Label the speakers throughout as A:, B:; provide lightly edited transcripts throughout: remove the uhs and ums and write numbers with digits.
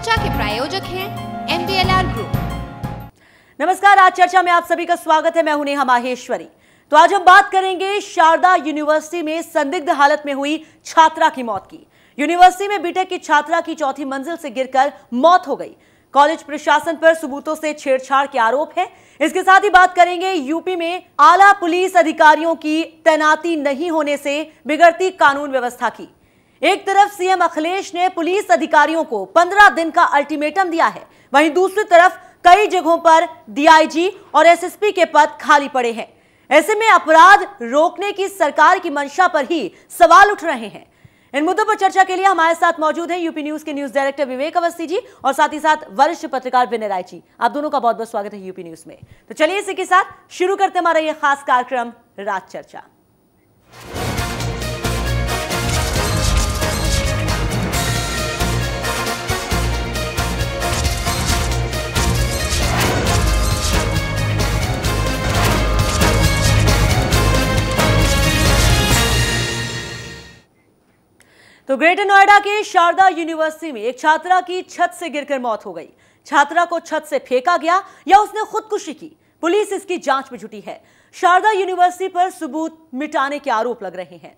A: चर्चा के प्रायोजक हैं MBLR ग्रुप।
B: नमस्कार, आज चर्चा में आप सभी का स्वागत है। मैं हूं नेहा माहेश्वरी। तो आज हम बात करेंगे शारदा यूनिवर्सिटी में संदिग्ध हालत में हुई छात्रा की मौत की। यूनिवर्सिटी में बीटेक की छात्रा की चौथी मंजिल से गिरकर मौत हो गई। कॉलेज प्रशासन पर सबूतों से छेड़छाड़ के आरोप है। इसके साथ ही बात करेंगे यूपी में आला पुलिस अधिकारियों की तैनाती नहीं होने से बिगड़ती कानून व्यवस्था की। एक तरफ सीएम अखिलेश ने पुलिस अधिकारियों को 15 दिन का अल्टीमेटम दिया है, वहीं दूसरी तरफ कई जगहों पर डीआईजी और एसएसपी के पद खाली पड़े हैं। ऐसे में अपराध रोकने की सरकार की मंशा पर ही सवाल उठ रहे हैं। इन मुद्दों पर चर्चा के लिए हमारे साथ मौजूद हैं यूपी न्यूज के न्यूज डायरेक्टर विवेक अवस्थी जी और साथ ही साथ वरिष्ठ पत्रकार विनय राय जी। आप दोनों का बहुत बहुत स्वागत है यूपी न्यूज में। तो चलिए इसी के साथ शुरू करते हमारा यह खास कार्यक्रम रात चर्चा। तो ग्रेटर नोएडा के शारदा यूनिवर्सिटी में एक छात्रा की छत से गिरकर मौत हो गई। छात्रा को छत से फेंका गया या उसने खुदकुशी की, पुलिस इसकी जांच में जुटी है। शारदा यूनिवर्सिटी पर सबूत मिटाने के आरोप लग रहे हैं।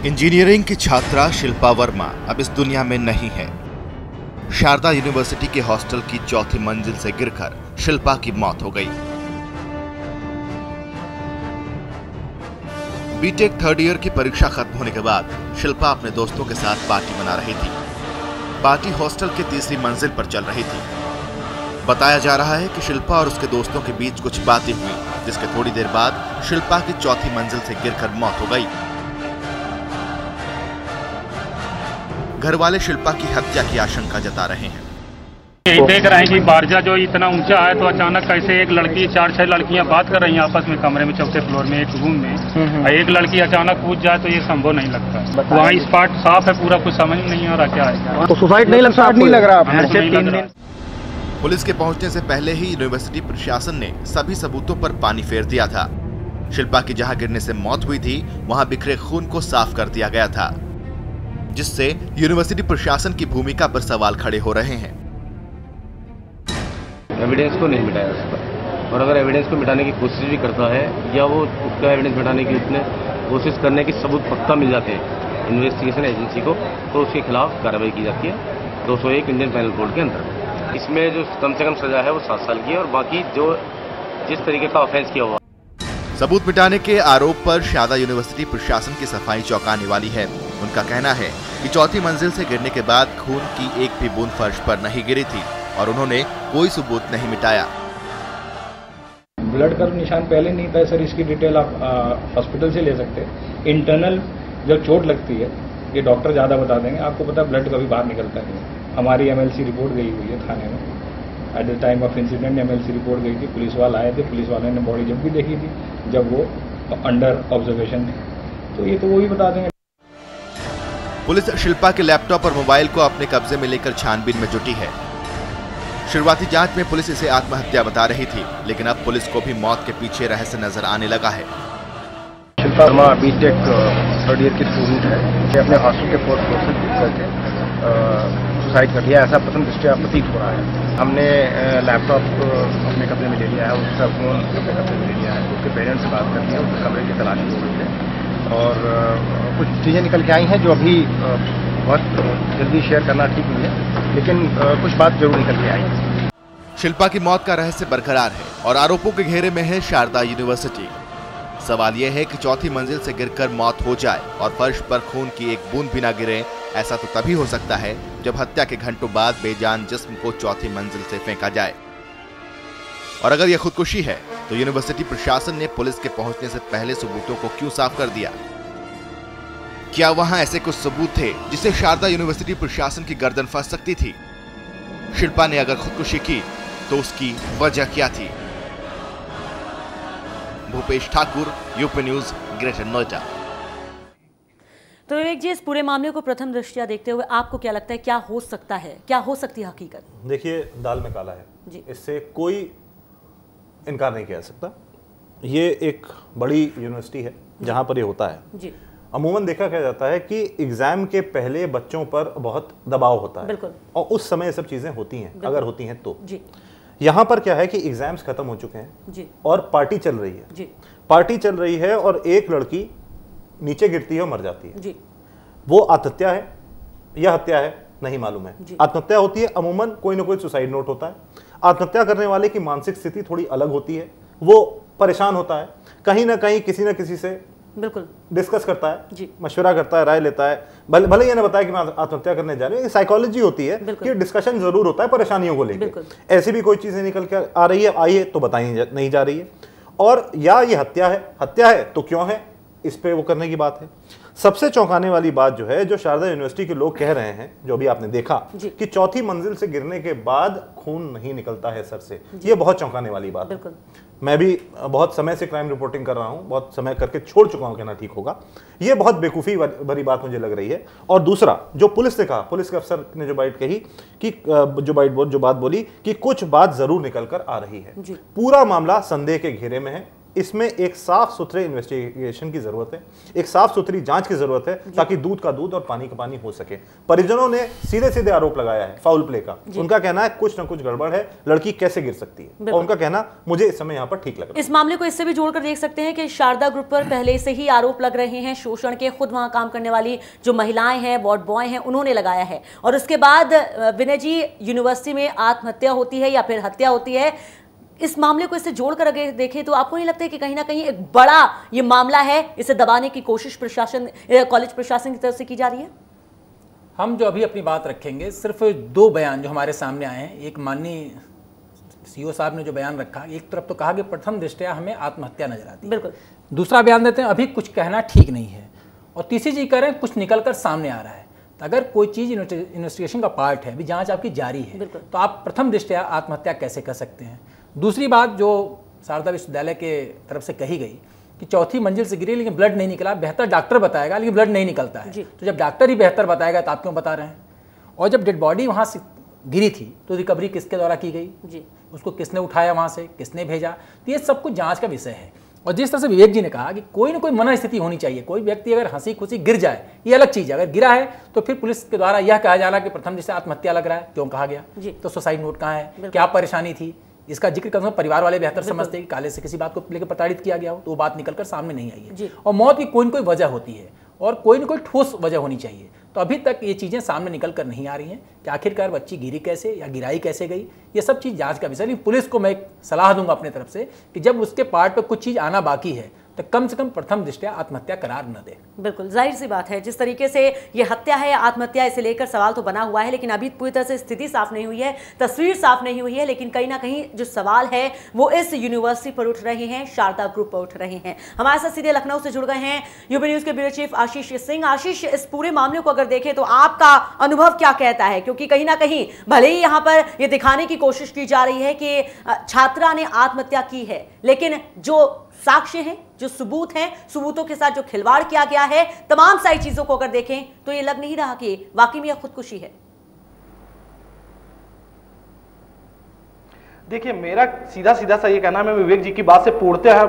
C: इंजीनियरिंग की छात्रा शिल्पा वर्मा अब इस दुनिया में नहीं है। शारदा यूनिवर्सिटी के हॉस्टल की चौथी मंजिल से गिरकर शिल्पा की मौत हो गई। बीटेक थर्ड ईयर की परीक्षा खत्म होने के बाद शिल्पा अपने दोस्तों के साथ पार्टी मना रही थी। पार्टी हॉस्टल की तीसरी मंजिल पर चल रही थी। बताया जा रहा है कि शिल्पा और उसके दोस्तों के बीच कुछ बातें हुई, जिसके थोड़ी देर बाद शिल्पा की चौथी मंजिल से गिरकर मौत हो गई। घर वाले शिल्पा की हत्या की आशंका जता रहे हैं।
D: देख रहे हैं कि बारजा जो इतना ऊंचा है तो अचानक कैसे एक लड़की 4-6 लड़कियां बात कर रही हैं आपस में कमरे में, चौथे फ्लोर में एक रूम में, एक लड़की अचानक कूद जाए तो ये संभव नहीं लगता। वहाँ स्पॉट साफ है पूरा, कुछ समझ नहीं आ रहा क्या है।
E: तो सुसाइड नहीं लग रहा।
C: पुलिस के पहुंचने से पहले ही यूनिवर्सिटी प्रशासन ने सभी सबूतों पर पानी फेर दिया था। शिल्पा की जहां गिरने से मौत हुई थी वहां बिखरे खून को साफ कर दिया गया था, जिससे यूनिवर्सिटी प्रशासन की भूमिका पर सवाल खड़े हो रहे हैं।
F: एविडेंस को नहीं मिटाया उसका, और अगर एविडेंस को मिटाने की कोशिश भी करता है या वो उसका एविडेंस मिटाने की उसने कोशिश करने के सबूत पक्का मिल जाते हैं इन्वेस्टिगेशन एजेंसी को, तो उसके खिलाफ कार्रवाई की जाती है 201 इंडियन पैनल कोड के अंदर। इसमें जो कम से कम सजा है वो 7 साल की है, और बाकी जो जिस तरीके का ऑफेंस किया हुआ।
C: सबूत मिटाने के आरोप पर शारदा यूनिवर्सिटी प्रशासन की सफाई चौंकाने वाली है। उनका कहना है कि चौथी मंजिल से गिरने के बाद खून की एक भी बूंद फर्श पर नहीं गिरी थी और उन्होंने कोई सबूत नहीं मिटाया।
E: ब्लड का निशान पहले नहीं था सर, इसकी डिटेल आप हॉस्पिटल से ले सकते हैं। इंटरनल जब चोट लगती है ये डॉक्टर ज़्यादा बता देंगे। आपको पता है ब्लड कभी बाहर निकलता नहीं है। हमारी एमएलसी रिपोर्ट गई हुई है थाने में। At the time of incident MLC report गई थी, पुलिस वाले आए थे, पुलिस वाले ने बॉडी जब भी देखी थी जब वो अंडर ऑब्जर्वेशन थे, तो ये तो वो ही बता देंगे।
C: पुलिस शिल्पा के लैपटॉप और मोबाइल को अपने कब्जे में लेकर छानबीन में जुटी है। शुरुआती जांच में पुलिस इसे आत्महत्या बता रही थी, लेकिन अब पुलिस को भी मौत के पीछे रहस्य नजर आने लगा है।
E: Shilpa Verma BTech third year की स्टूडेंट है। ये अपने हॉस्टल के 4th फ्लोर से गिर करके सुसाइड कर लिया, ऐसा प्रथम दृष्टया प्रतीत हो रहा है। हमने लैपटॉप अपने कब्जे में ले लिया है, उसका फोन अपने कब्जे में ले लिया है, उसके पेरेंट्स से बात करके उसके कमरे की तलाशी हो गई है, और कुछ चीज़ें निकल के आई हैं जो अभी बहुत जल्दी शेयर करना ठीक नहीं है, लेकिन कुछ बात जरूर निकल के आई है।
C: शिल्पा की मौत का रहस्य बरकरार है और आरोपों के घेरे में है शारदा यूनिवर्सिटी। सवाल यह है कि चौथी मंजिल से गिरकर मौत हो जाए और फर्श पर खून की एक बूंद भी ना गिरे, ऐसा तो तभी हो सकता है जब हत्या के घंटों बाद बेजान जिस्म को चौथी मंजिल से फेंका जाए। और अगर यह खुदकुशी है तो यूनिवर्सिटी प्रशासन ने पुलिस के पहुंचने से पहले सबूतों को क्यों साफ कर दिया? क्या वहां ऐसे कुछ सबूत थे जिससे शारदा यूनिवर्सिटी प्रशासन की गर्दन फंस सकती थी? शिल्पा ने अगर खुदकुशी की तो उसकी वजह क्या थी? Bhupesh Thakur, UP news, greater Noida.
B: तो विवेक जी, इस पूरे मामले को प्रथम दृष्टया देखते हुए आपको क्या लगता है, क्या हो सकता है, क्या हो सकती है हकीकत?
G: देखिए, दाल में काला है जी, इससे कोई इनकार नहीं किया जा सकता। ये एक बड़ी यूनिवर्सिटी है जहाँ पर ये होता है
B: जी।
G: अमूमन देखा क्या जाता है कि एग्जाम के पहले बच्चों पर बहुत दबाव होता है,
B: बिल्कुल।
G: और उस समय ये सब चीज़ें होती हैं, अगर होती हैं तो।
B: जी।
G: यहाँ पर क्या है कि एग्जाम्स खत्म हो चुके हैं
B: जी।
G: और पार्टी चल रही है।
B: जी।
G: पार्टी चल रही है और एक लड़की नीचे गिरती है और मर जाती है।
B: जी।
G: वो आत्महत्या है या हत्या है नहीं मालूम है। आत्महत्या होती है, अमूमन कोई ना कोई सुसाइड नोट होता है। आत्महत्या करने वाले की मानसिक स्थिति थोड़ी अलग होती है, वो परेशान होता है, कहीं ना कहीं किसी ना किसी से
B: बिल्कुल
G: डिस्कस करता है
B: जी।
G: मशवरा करता है, राय लेता है। भले ये ना बताया कि मैं आत्महत्या करने जा रही हूँ, साइकोलॉजी होती है कि डिस्कशन जरूर होता है परेशानियों को लेकर। ऐसी भी कोई चीजें निकल कर आ रही है, आई है तो बताई नहीं जा रही है, और या ये हत्या है तो क्यों है, इस पे वो करने की बात है। सबसे चौंकाने वाली बात जो है, जो शारदा यूनिवर्सिटी के लोग कह रहे हैं, जो भी आपने देखा कि चौथी मंजिल से गिरने के बाद खून नहीं निकलता है सर से, ये बहुत चौंकाने वाली बात है। मैं भी बहुत समय से क्राइम रिपोर्टिंग कर रहा हूं, बहुत समय करके छोड़ चुका हूं, कहना ठीक होगा। ये बहुत बेवकूफ़ी भरी बात मुझे लग रही है। और दूसरा जो पुलिस ने कहा, पुलिस के अफसर ने जो बात कही कि जो बात बोली कि कुछ बात जरूर निकल कर आ रही है। पूरा मामला संदेह के घेरे में है। इसमें एक साफ सुथरे इन्वेस्टिगेशन की जरूरत है, एक साफ सुथरी जांच की जरूरत है, ताकि दूध का दूध और पानी का पानी हो सके। परिजनों ने सीधे सीधे आरोप लगाया है फाउल प्ले का। उनका कहना है कुछ ना कुछ गड़बड़ है, लड़की कैसे गिर सकती है, और उनका कहना मुझे इस समय यहाँ पर ठीक लग रहा है।
B: इस मामले को इससे भी जोड़कर देख सकते हैं कि शारदा ग्रुप पर पहले से ही आरोप लग रहे हैं शोषण के। खुद वहां काम करने वाली जो महिलाएं हैं, वार्ड बॉय हैं, उन्होंने लगाया है। और उसके बाद विनय जी, यूनिवर्सिटी में आत्महत्या होती है या फिर हत्या होती है। इस मामले को इससे जोड़कर अगर देखें तो आपको नहीं लगता है कि कहीं ना कहीं एक बड़ा ये मामला है, इसे दबाने की कोशिश कॉलेज प्रशासन की तरफ से की जा रही है?
H: हम जो अभी अपनी बात रखेंगे, सिर्फ दो बयान जो हमारे सामने आए हैं। एक माननीय सीओ साहब ने जो बयान रखा, एक तरफ तो कहा कि प्रथम दृष्टया हमें आत्महत्या नजर आती है, बिल्कुल। दूसरा बयान देते हैं अभी कुछ कहना ठीक नहीं है, और तीसरी चीज कह रहे हैं कुछ निकल कर सामने आ रहा है। तो अगर कोई चीज़ इन्वेस्टिगेशन का पार्ट है, अभी जांच आपकी जारी है, तो आप प्रथम दृष्टया आत्महत्या कैसे कर सकते हैं? दूसरी बात जो शारदा विश्वविद्यालय के तरफ से कही गई कि चौथी मंजिल से गिरी लेकिन ब्लड नहीं निकला, बेहतर डॉक्टर बताएगा लेकिन ब्लड नहीं निकलता है। तो जब डॉक्टर ही बेहतर बताएगा तो आप क्यों बता रहे हैं? और जब डेड बॉडी वहाँ से गिरी थी तो रिकवरी किसके द्वारा की गई जी? उसको किसने उठाया वहाँ से, किसने भेजा? तो ये सब कुछ जाँच का विषय है। और जिस तरह से विवेक जी ने कहा कि कोई ना कोई मना स्थिति होनी चाहिए। कोई व्यक्ति अगर हंसी खुशी गिर जाए ये अलग चीज़ है, अगर गिरा है तो फिर पुलिस के द्वारा यह कहा जा रहा है कि प्रथम दृष्टया आत्महत्या लग रहा है, क्यों कहा गया? तो सुसाइड नोट कहाँ है, क्या परेशानी थी, इसका जिक्र कम से कम परिवार वाले बेहतर समझते हैं कि काले से किसी बात को लेकर प्रताड़ित किया गया हो, तो वो बात निकलकर सामने नहीं आई है। और मौत की कोई न कोई वजह होती है और कोई न कोई ठोस वजह होनी चाहिए। तो अभी तक ये चीज़ें सामने निकल कर नहीं आ रही हैं कि आखिरकार बच्ची गिरी कैसे या गिराई कैसे गई। ये सब चीज़ जांच का विषय। नहीं, पुलिस को मैं एक सलाह दूंगा अपने तरफ से कि जब उसके पार्ट पर कुछ चीज़ आना बाकी है तो कम से कम प्रथम दृष्टया आत्महत्या करार न दे।
B: बिल्कुल जाहिर सी बात है, जिस तरीके से ये हत्या है, आत्महत्या, इसे लेकर सवाल तो बना हुआ है, लेकिन अभी पूरी तरह से स्थिति साफ नहीं हुई है, तस्वीर साफ नहीं हुई है। लेकिन कहीं ना कहीं जो सवाल है वो इस यूनिवर्सिटी पर उठ रहे हैं, शारदा ग्रुप पर उठ रहे हैं। हमारे साथ सीधे लखनऊ से जुड़ गए हैं यूपी न्यूज के ब्यूरो चीफ आशीष सिंह। आशीष, इस पूरे मामले को अगर देखें तो आपका अनुभव क्या कहता है? क्योंकि कहीं ना कहीं भले ही यहाँ पर यह दिखाने की कोशिश की जा रही है कि छात्रा ने आत्महत्या की है, लेकिन जो साक्ष्य हैं, जो सबूत हैं, सबूतों के साथ जो खिलवाड़ किया गया है, तमाम सारी चीजों को अगर देखें तो ये लग नहीं रहा कि वाकई में यह खुदकुशी है।
I: देखिए, मेरा सीधा सा ये कहना है, मैं विवेक जी की बात से पूर्णतः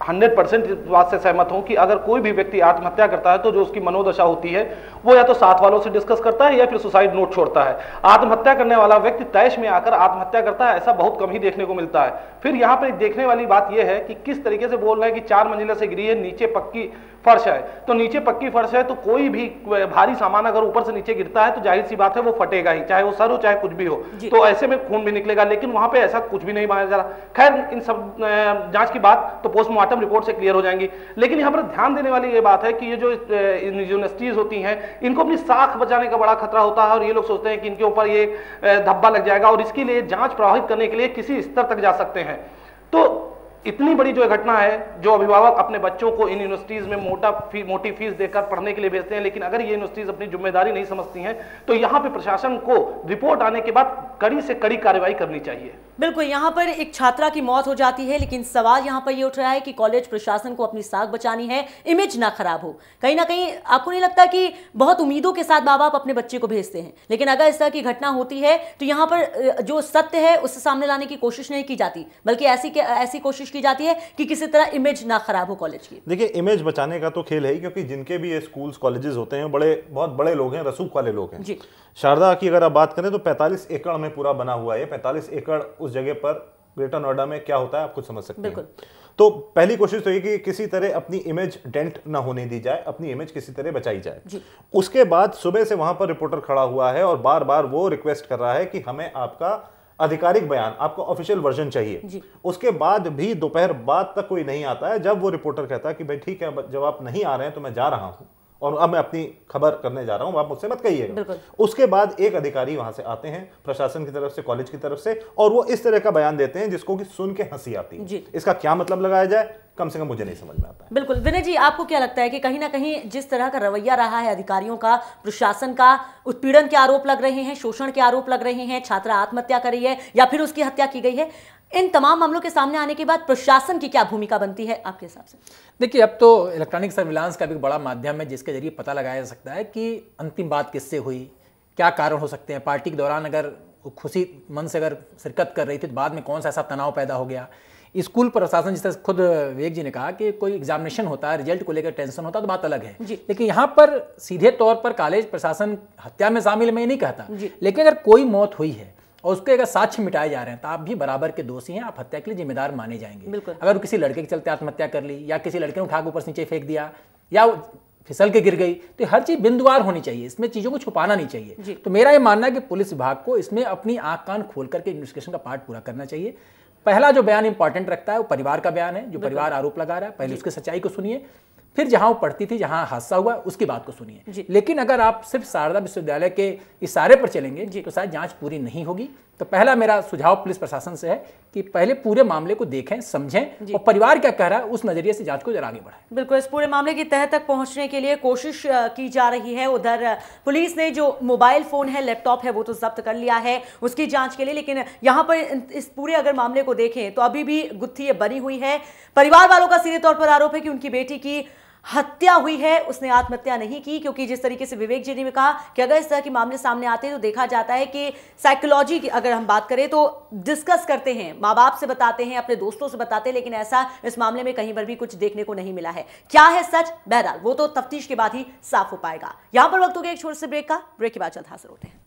I: 100% इस बात से सहमत हूं कि अगर कोई भी व्यक्ति आत्महत्या करता है तो जो उसकी मनोदशा होती है वो या तो साथ वालों से डिस्कस करता है या फिर सुसाइड नोट छोड़ता है। आत्महत्या करने वाला व्यक्ति तैश में आकर आत्महत्या करता है, ऐसा बहुत कम ही देखने को मिलता है। फिर यहाँ पर देखने वाली बात यह है कि किस तरीके से बोल रहे हैं कि 4 मंजिला से गिरी है, नीचे पक्की फर्श है। तो नीचे पक्की फर्श है तो कोई भी भारी सामान अगर ऊपर से नीचे गिरता है तो जाहिर सी बात है वो फटेगा ही, चाहे वो सर हो चाहे कुछ भी हो, तो ऐसे में खून भी निकलेगा। लेकिन वहां पे ऐसा कुछ भी नहीं माना जा रहा। खैर, इन सब जांच की बात तो पोस्टमार्टम रिपोर्ट से क्लियर हो जाएंगी। लेकिन यहाँ पर ध्यान देने वाली ये बात है कि ये जो यूनिवर्सिटीज होती हैं, इनको अपनी साख बचाने का बड़ा खतरा होता है और ये लोग सोचते हैं कि इनके ऊपर ये धब्बा लग जाएगा और इसके लिए जांच प्रभावित करने के लिए किसी स्तर तक जा सकते हैं। तो इतनी बड़ी जो घटना है, जो अभिभावक अपने बच्चों को इन यूनिवर्सिटीज में मोटी फीस देकर पढ़ने के लिए भेजते हैं, लेकिन अगर ये यूनिवर्सिटीज अपनी जिम्मेदारी नहीं समझती हैं तो यहाँ पे प्रशासन को रिपोर्ट आने के बाद कड़ी से कड़ी कार्रवाई करनी चाहिए।
B: बिल्कुल, यहाँ पर एक छात्रा की मौत हो जाती है, लेकिन सवाल यहाँ पर ये उठ रहा है कि कॉलेज प्रशासन को अपनी साख बचानी है, इमेज ना खराब हो। कहीं ना कहीं आपको नहीं लगता कि बहुत उम्मीदों के साथ माँ बाप अपने बच्चे को भेजते हैं, लेकिन अगर इस तरह की घटना होती है तो यहाँ पर जो सत्य है उसे सामने लाने की कोशिश नहीं की जाती, बल्कि ऐसी कोशिश की जाती है कि किसी तरह इमेज ना खराब हो कॉलेज की।
G: देखिए, इमेज बचाने का तो खेल है ही, क्योंकि जिनके भी ये स्कूल्स कॉलेजेस होते हैं बहुत बड़े लोग हैं, रसूख वाले लोग हैं।
B: जी।
G: शारदा की अगर आप बात करें तो 45 एकड़ में पूरा बना हुआ है। 45 एकड़ उस जगह पर ग्रेटर नोएडा में क्या होता है आप कुछ समझ सकते हैं। तो पहली कोशिश तो ये कि किसी तरह अपनी इमेज डेंट ना होने दी जाए, अपनी इमेज किसी तरह बचाई जाए। उसके बाद सुबह से वहां पर रिपोर्टर खड़ा हुआ है और बार बार वो रिक्वेस्ट कर रहा है कि हमें आपका आधिकारिक बयान, आपका ऑफिशियल वर्जन चाहिए। उसके बाद भी दोपहर बाद तक कोई नहीं आता है। जब वो रिपोर्टर कहता है कि भाई ठीक है, जब आप नहीं आ रहे हैं तो मैं जा रहा हूं और अब मैं अपनी खबर करने जा रहा हूं, आप मुझसे मत कहिएगा। उसके बाद एक अधिकारी वहां से आते हैं, प्रशासन की तरफ से, कॉलेज की तरफ से, और वो इस तरह का बयान देते हैं जिसको कि सुन के हंसी आती है। इसका क्या मतलब लगाया जाए, कम से कम मुझे नहीं समझ में आता है।
B: बिल्कुल विनय जी, आपको क्या लगता है कि कहीं ना कहीं जिस तरह का रवैया रहा है अधिकारियों का, प्रशासन का, उत्पीड़न के आरोप लग रहे हैं, शोषण के आरोप लग रहे हैं, छात्रा आत्महत्या कर रही है या फिर उसकी हत्या की गई है, इन तमाम मामलों के सामने आने के बाद प्रशासन की क्या भूमिका बनती है आपके हिसाब से?
H: देखिए, अब तो इलेक्ट्रॉनिक सर्विलांस का भी बड़ा माध्यम है जिसके जरिए पता लगाया जा सकता है कि अंतिम बात किससे हुई, क्या कारण हो सकते हैं। पार्टी के दौरान अगर खुशी मन से अगर शिरकत कर रही थी तो बाद में कौन सा ऐसा तनाव पैदा हो गया। स्कूल प्रशासन, जिस तरह खुद विवेक जी ने कहा कि कोई एग्जामिनेशन होता है, रिजल्ट को लेकर टेंशन होता है तो बात अलग है, लेकिन यहाँ पर सीधे तौर पर कॉलेज प्रशासन हत्या में शामिल, मैं नहीं कहता, लेकिन अगर कोई मौत हुई है और उसके अगर साक्ष्य मिटाए जा रहे हैं तो आप भी बराबर के दोषी हैं, आप हत्या के लिए जिम्मेदार माने जाएंगे। अगर किसी लड़के के चलते आत्महत्या कर ली या किसी लड़के ने उठा के ऊपर से नीचे फेंक दिया या फिसल के गिर गई, तो हर चीज बिंदुवार होनी चाहिए, इसमें चीजों को छुपाना नहीं चाहिए। तो मेरा ये मानना है कि पुलिस विभाग को इसमें अपनी आंख कान खोल करके इन्वेस्टिगेशन का पार्ट पूरा करना चाहिए। पहला जो बयान इंपॉर्टेंट रखता है वो परिवार का बयान है, जो परिवार आरोप लगा रहा है, पहले उसकी सच्चाई को सुनिए, फिर जहां वो पढ़ती थी, जहां हादसा हुआ, उसकी बात को सुनिए। लेकिन अगर आप सिर्फ शारदा विश्वविद्यालय के इशारे पर चलेंगे तो शायद जांच पूरी नहीं होगी। तो पहला मेरा सुझाव पुलिस प्रशासन से है कि पहले पूरे मामले को देखें, समझें और परिवार क्या कह रहा है उस नजरिए से जांच को जरा आगे बढ़ाएं।
B: बिल्कुल, इस पूरे मामले की तह तक पहुंचने के लिए कोशिश की जा रही है। उधर पुलिस ने जो मोबाइल फोन है, लैपटॉप है, वो तो जब्त कर लिया है उसकी जांच के लिए, लेकिन यहाँ पर इस पूरे अगर मामले को देखें तो अभी भी गुत्थी बनी हुई है। परिवार वालों का सीधे तौर पर आरोप है कि उनकी बेटी की हत्या हुई है, उसने आत्महत्या नहीं की, क्योंकि जिस तरीके से विवेक जी ने कहा कि अगर इस तरह के मामले सामने आते हैं तो देखा जाता है कि साइकोलॉजी की अगर हम बात करें तो डिस्कस करते हैं, माँ बाप से बताते हैं, अपने दोस्तों से बताते हैं, लेकिन ऐसा इस मामले में कहीं पर भी कुछ देखने को नहीं मिला है। क्या है सच, बहरहाल वो तो तफ्तीश के बाद ही साफ हो पाएगा। यहां पर वक्त हो गया एक छोटे से ब्रेक का, ब्रेक के बाद जल्द हाजिर होते हैं।